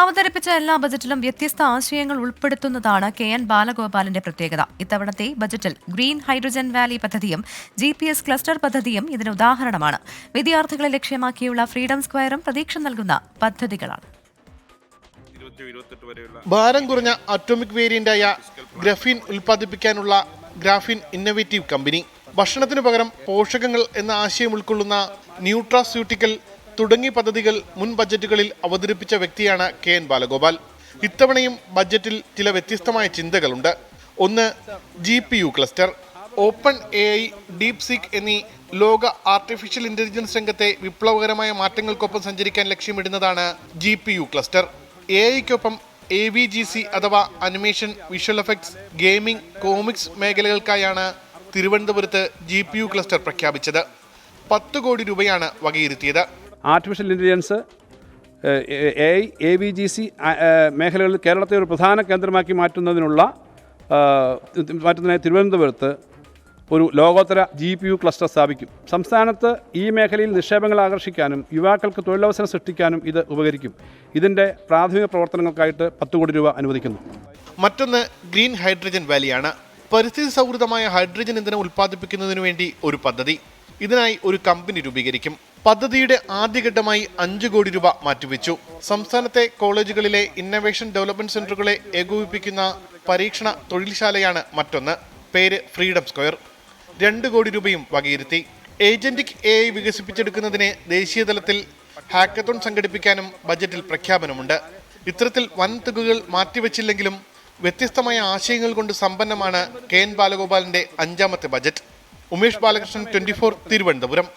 അവതരിപ്പിച്ച എല്ലാ ബജറ്റിലും വ്യത്യസ്ത ആശയങ്ങൾ ഉൾപ്പെടുത്തുന്നതാണ് കെ.എൻ. ബാലഗോപാലിന്റെ പ്രത്യേകത. ഇത്തവണത്തെ ബജറ്റിൽ ഗ്രീൻ ഹൈഡ്രജൻ വാലി പദ്ധതിയും GPS ക്ലസ്റ്റർ പദ്ധതിയും ഇതിന് ഉദാഹരണമാണ്. വിദ്യാർത്ഥികളെ ലക്ഷ്യമാക്കിയുള്ള ഫ്രീഡം സ്ക്വയറും പ്രതീക്ഷ നൽകുന്ന പദ്ധതികളാണ്. ഭാരം കുറഞ്ഞ അറ്റോമിക് വേരിയന്റായ ഗ്രഫീൻ ഉൽപ്പാദിപ്പിക്കാനുള്ള ഗ്രാഫീൻ ഇന്നൊവേറ്റീവ് കമ്പനി, ഭക്ഷണത്തിനു പകരം പോഷകങ്ങൾ എന്ന ആശയം ഉൾക്കൊള്ളുന്ന ന്യൂട്രാസ്യൂട്ടിക്കൽ തുടങ്ങിയ പദ്ധതികൾ മുൻ ബജറ്റുകളിൽ അവതരിപ്പിച്ച വ്യക്തിയാണ് കെ.എൻ. ബാലഗോപാൽ. ഇത്തവണയും ബജറ്റിൽ ചില വ്യത്യസ്തമായ ചിന്തകളുണ്ട്. ഒന്ന്, GPU cluster. Open AI, DeepSeek എന്നീ ലോക ആർട്ടിഫിഷ്യൽ ഇന്റലിജൻസ് രംഗത്തെ വിപ്ലവകരമായ മാറ്റങ്ങൾക്കൊപ്പം സഞ്ചരിക്കാൻ ലക്ഷ്യമിടുന്നതാണ് GPU ക്ലസ്റ്റർ. AI-ക്കൊപ്പം AVGC അഥവാ animation, visual effects, gaming, comics മേഖലകൾക്കായാണ് തിരുവനന്തപുരത്ത് GPU ക്ലസ്റ്റർ പ്രഖ്യാപിച്ചത്. 10 കോടി രൂപയാണ് വകയിരുത്തിയത്. ആർട്ടിഫിഷ്യൽ ഇൻ്റലിജൻസ്, AI, AVGC മേഖലകളിൽ കേരളത്തെ ഒരു പ്രധാന കേന്ദ്രമാക്കി മാറ്റുന്നതിനായി തിരുവനന്തപുരത്ത് ഒരു ലോകോത്തര GPU ക്ലസ്റ്റർ സ്ഥാപിക്കും. സംസ്ഥാനത്ത് ഈ മേഖലയിൽ നിക്ഷേപങ്ങൾ ആകർഷിക്കാനും യുവാക്കൾക്ക് തൊഴിലവസരം സൃഷ്ടിക്കാനും ഇത് ഉപകരിക്കും. ഇതിൻ്റെ പ്രാഥമിക പ്രവർത്തനങ്ങൾക്കായിട്ട് 10 കോടി രൂപ അനുവദിക്കുന്നു. മറ്റൊന്ന് ഗ്രീൻ ഹൈഡ്രജൻ വാലിയാണ്. പരിസ്ഥിതി സൗഹൃദമായ ഹൈഡ്രജൻ ഇന്ധനം ഉൽപ്പാദിപ്പിക്കുന്നതിനു വേണ്ടി ഒരു പദ്ധതി. ഇതിനായി ഒരു കമ്പനി രൂപീകരിക്കും. പദ്ധതിയുടെ ആദ്യഘട്ടമായി 5 കോടി രൂപ മാറ്റിവെച്ചു. സംസ്ഥാനത്തെ കോളേജുകളിലെ ഇന്നൊവേഷൻ ഡെവലപ്മെന്റ് സെന്ററുകളെ ഏകോപിപ്പിക്കുന്ന പരീക്ഷണ തൊഴിൽശാലയാണ് മറ്റൊന്ന്. പേര് ഫ്രീഡം സ്ക്വയർ. 2 കോടി രൂപയും വകയിരുത്തി. ഏജന്റിക് AI വികസിപ്പിച്ചെടുക്കുന്നതിന് ദേശീയ തലത്തിൽ ഹാക്കത്തോൺ സംഘടിപ്പിക്കാനും ബജറ്റിൽ പ്രഖ്യാപനമുണ്ട്. ഇത്തരത്തിൽ വൻ തുകകൾ മാറ്റിവെച്ചില്ലെങ്കിലും വ്യത്യസ്തമായ ആശയങ്ങൾ കൊണ്ട് സമ്പന്നമാണ് കെ.എൻ. ബാലഗോപാലിന്റെ 5ാമത്തെ ബജറ്റ്. ഉമേഷ് ബാലകൃഷ്ണൻ, 24, തിരുവനന്തപുരം.